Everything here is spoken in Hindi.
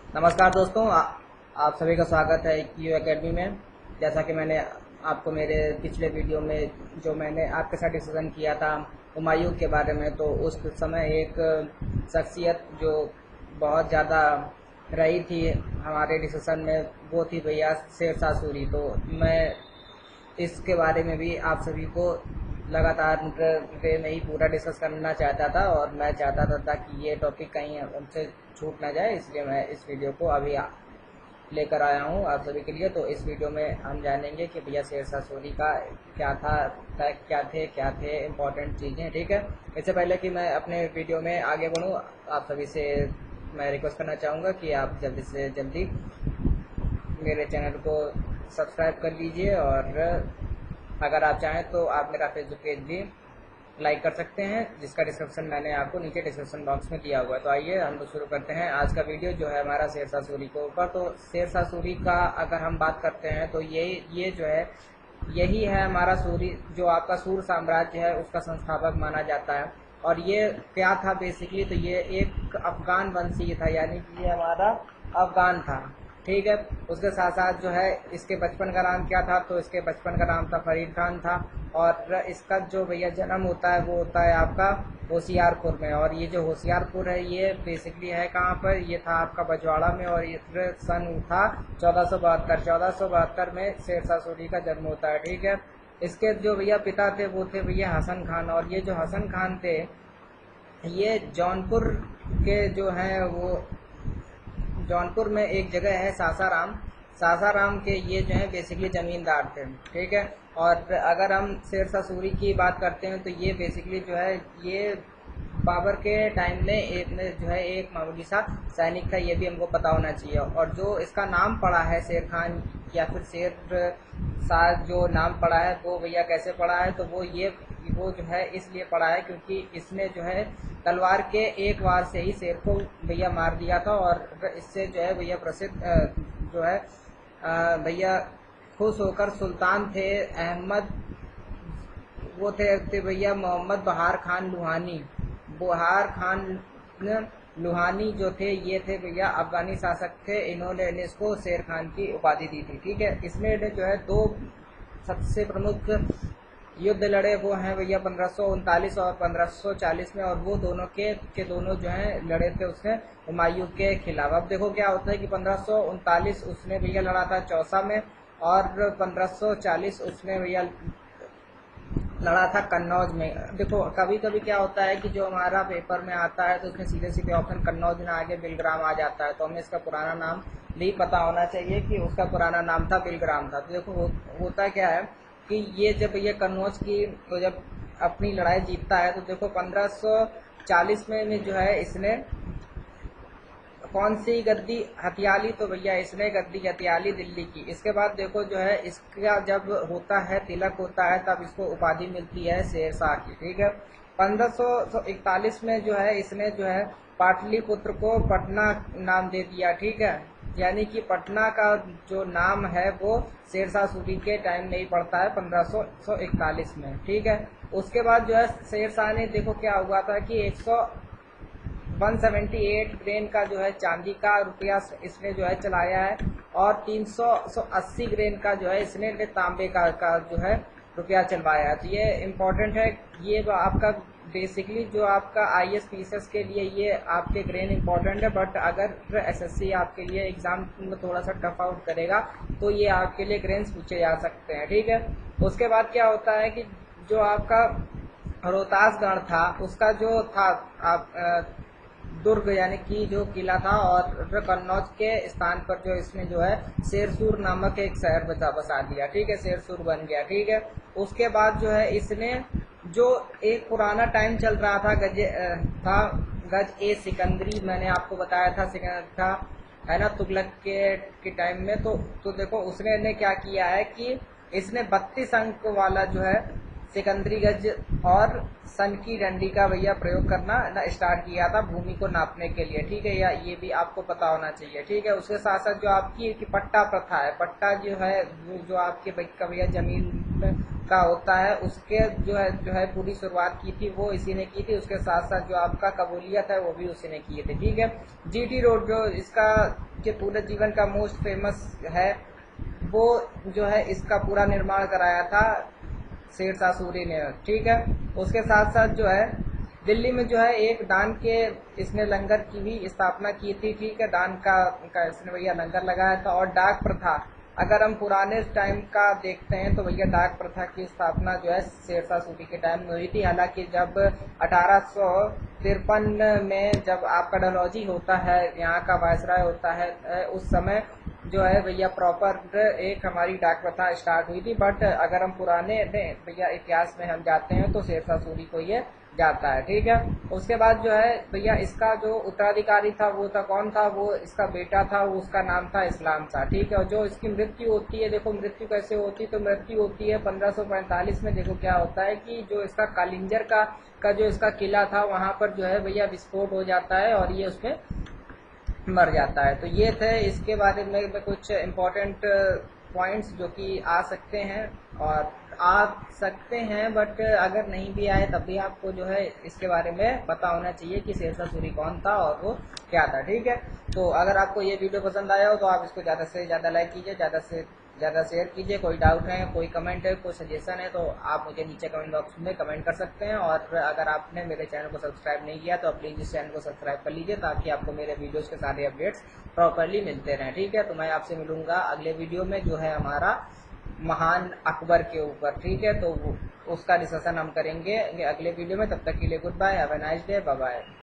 नमस्कार दोस्तों, आप सभी का स्वागत है क्यू एकेडमी में। जैसा कि मैंने आपको मेरे पिछले वीडियो में जो मैंने आपके साथ डिस्कशन किया था हुमायूं के बारे में, तो उस समय एक शख्सियत जो बहुत ज़्यादा रही थी हमारे डिस्कशन में, वो थी भैया शेरशाह सूरी। तो मैं इसके बारे में भी आप सभी को लगातार वे में ही पूरा डिस्कस करना चाहता था, और मैं चाहता था कि ये टॉपिक कहीं हमसे छूट ना जाए, इसलिए मैं इस वीडियो को अभी लेकर आया हूँ आप सभी के लिए। तो इस वीडियो में हम जानेंगे कि भैया शेरशाह सूरी का क्या था, क्या थे इम्पोर्टेंट चीज़ें। ठीक है, इससे पहले कि मैं अपने वीडियो में आगे बढ़ूँ, आप सभी से मैं रिक्वेस्ट करना चाहूँगा कि आप जल्दी से जल्दी मेरे चैनल को सब्सक्राइब कर लीजिए, और अगर आप चाहें तो आप मेरा फेसबुक पेज भी लाइक कर सकते हैं, जिसका डिस्क्रिप्शन मैंने आपको नीचे डिस्क्रिप्शन बॉक्स में दिया हुआ है। तो आइए हम लोग शुरू करते हैं आज का वीडियो, जो है हमारा शेरशाह सूरी के ऊपर। तो शेरशाह सूरी का अगर हम बात करते हैं तो ये जो है, यही है हमारा सूरी, जो आपका सूर साम्राज्य है उसका संस्थापक माना जाता है। और ये क्या था बेसिकली, तो ये एक अफगान वंशीय था, यानी कि ये हमारा अफगान था। ठीक है, उसके साथ साथ जो है इसके बचपन का नाम क्या था, तो इसके बचपन का नाम था फरीद खान था। और इसका जो भैया जन्म होता है वो होता है आपका होशियारपुर में। और ये जो होशियारपुर है ये बेसिकली है कहाँ पर, ये था आपका बजवाड़ा में। और ये सन था 1472 में शेरशाह सूरी का जन्म होता है। ठीक है, इसके जो भैया पिता थे वो थे भैया हसन खान। और ये जो हसन खान थे ये जौनपुर के जो हैं वो, जौनपुर में एक जगह है सासाराम, सासाराम के ये जो है बेसिकली ज़मींदार थे। ठीक है, और अगर हम शेरशाह सूरी की बात करते हैं तो ये बेसिकली जो है ये बाबर के टाइम में जो है एक मामूली सा सैनिक था, ये भी हमको पता होना चाहिए। और जो इसका नाम पड़ा है शेर खान या फिर शेर शाह, जो नाम पड़ा है वो भैया कैसे पड़ा है, तो वो जो है इसलिए पड़ा है क्योंकि इसने जो है तलवार के एक वार से ही शेर को भैया मार दिया था। और इससे जो है भैया प्रसिद्ध जो है भैया खुश होकर सुल्तान थे अहमद, वो थे भैया मोहम्मद बहार खान लुहानी। बहार खान लुहानी जो थे ये थे भैया अफगानी शासक थे, इन्होंने इसको शेर खान की उपाधि दी थी। ठीक है, इसने जो है दो सबसे प्रमुख युद्ध लड़े, वो हैं भैया 1539 और 1540 में। और वो दोनों के दोनों जो हैं लड़े थे उसने हुमायूं के खिलाफ। अब देखो क्या होता है कि 1539 उसने भैया लड़ा था चौसा में, और 1540 उसने भैया लड़ा था कन्नौज में। देखो कभी कभी क्या होता है कि जो हमारा पेपर में आता है तो उसमें सीधे सीधे ऑप्शन कन्नौज ना आगे बिलग्राम आ जाता है, तो हमें इसका पुराना नाम भी पता होना चाहिए कि उसका पुराना नाम था बिलग्राम था। तो देखो होता क्या है कि ये जब ये कन्नौज की तो जब अपनी लड़ाई जीतता है, तो देखो 1540 में जो है इसने कौन सी गद्दी हथियाली, तो भैया इसने गद्दी हथियाली दिल्ली की। इसके बाद देखो जो है इसका जब होता है तिलक होता है तब इसको उपाधि मिलती है शेरशाह की। ठीक है, 1541 में जो है इसने जो है पाटलिपुत्र को पटना नाम दे दिया। ठीक है, यानी कि पटना का जो नाम है वो शेरशाह सूरी के टाइम में ही पड़ता है 1541 में। ठीक है, उसके बाद जो है शेरशाह ने, देखो क्या हुआ था कि 178 ग्रेन का जो है चांदी का रुपया इसने जो है चलाया है, और 380 ग्रेन का जो है इसने तांबे का जो है रुपया चलवाया है। तो ये इम्पोर्टेंट है, ये आपका बेसिकली जो आपका आईएएस पीसीएस के लिए ये आपके ग्रेन इम्पोर्टेंट है। बट अगर एसएससी आपके लिए एग्जाम में थोड़ा सा टफ आउट करेगा तो ये आपके लिए ग्रेन्स पूछे जा सकते हैं। ठीक है, उसके बाद क्या होता है कि जो आपका रोहतासगढ़ था उसका जो था आप दुर्ग यानी कि जो किला था, और कन्नौज के स्थान पर जो इसने जो है शेरसूर नामक एक शहर बसा दिया। ठीक है, शेरसूर बन गया। ठीक है, उसके बाद जो है इसने जो एक पुराना टाइम चल रहा था था गज ए सिकंदरी, मैंने आपको बताया था सिकंदर था है ना तुगलक के टाइम में। तो देखो उसने ने क्या किया है कि इसने 32 अंक वाला जो है सिकंदरी गज और सन की डंडी का भैया प्रयोग करना ना स्टार्ट किया था भूमि को नापने के लिए। ठीक है, या ये भी आपको पता होना चाहिए। ठीक है, उसके साथ साथ जो आपकी कि पट्टा प्रथा है, पट्टा जो है जो आपके भैया जमीन का होता है उसके जो है पूरी शुरुआत की थी वो इसी ने की थी। उसके साथ साथ जो आपका कबूलियत है वो भी उसी ने की थी। ठीक है, जीटी रोड जो इसका के पूरे जीवन का मोस्ट फेमस है, वो जो है इसका पूरा निर्माण कराया था शेरशाह सूरी ने, ठीक है। उसके साथ साथ जो है दिल्ली में जो है एक दान के इसने लंगर की भी स्थापना की थी, ठीक है। दान का इसने भैया लंगर लगाया था। और डाक प्रथा, अगर हम पुराने टाइम का देखते हैं तो भैया डाक प्रथा की स्थापना जो है शेरशाह सूरी के टाइम में हुई थी। हालांकि जब 1853 में जब आपका डलहौजी होता है, यहाँ का वायसराय होता है, उस समय जो है भैया प्रॉपर एक हमारी डाक प्रथा स्टार्ट हुई थी। बट अगर हम पुराने भैया इतिहास में हम जाते हैं तो शेरशाह सूरी को ये जाता है, ठीक है। उसके बाद जो है भैया इसका जो उत्तराधिकारी था वो था कौन था, वो इसका बेटा था, वो उसका नाम था इस्लाम शाह, ठीक है। और जो इसकी मृत्यु होती है, देखो मृत्यु कैसे होती है, तो मृत्यु होती है 1545 में। देखो क्या होता है कि जो इसका कालिंजर का जो इसका किला था वहां पर जो है भैया विस्फोट हो जाता है और ये उसमें मर जाता है। तो ये थे इसके बारे में कुछ इम्पोर्टेंट पॉइंट्स जो कि आ सकते हैं और आ सकते हैं, बट अगर नहीं भी आए तब भी आपको जो है इसके बारे में पता होना चाहिए कि शेरशाह सूरी कौन था और वो क्या था, ठीक है। तो अगर आपको ये वीडियो पसंद आया हो तो आप इसको ज़्यादा से ज़्यादा लाइक कीजिए, ज़्यादा से ज़्यादा शेयर कीजिए। कोई डाउट है, कोई कमेंट है, कोई सजेशन है तो आप मुझे नीचे कमेंट बॉक्स में कमेंट कर सकते हैं। और अगर आपने मेरे चैनल को सब्सक्राइब नहीं किया तो प्लीज़ इस चैनल को सब्सक्राइब कर लीजिए ताकि आपको मेरे वीडियोज़ के सारे अपडेट्स प्रॉपरली मिलते रहें, ठीक है। तो मैं आपसे मिलूंगा अगले वीडियो में जो है हमारा महान अकबर के ऊपर, ठीक है। तो उसका डिस्कशन हम करेंगे अगले वीडियो में। तब तक के लिए goodbye, have a nice day, bye bye.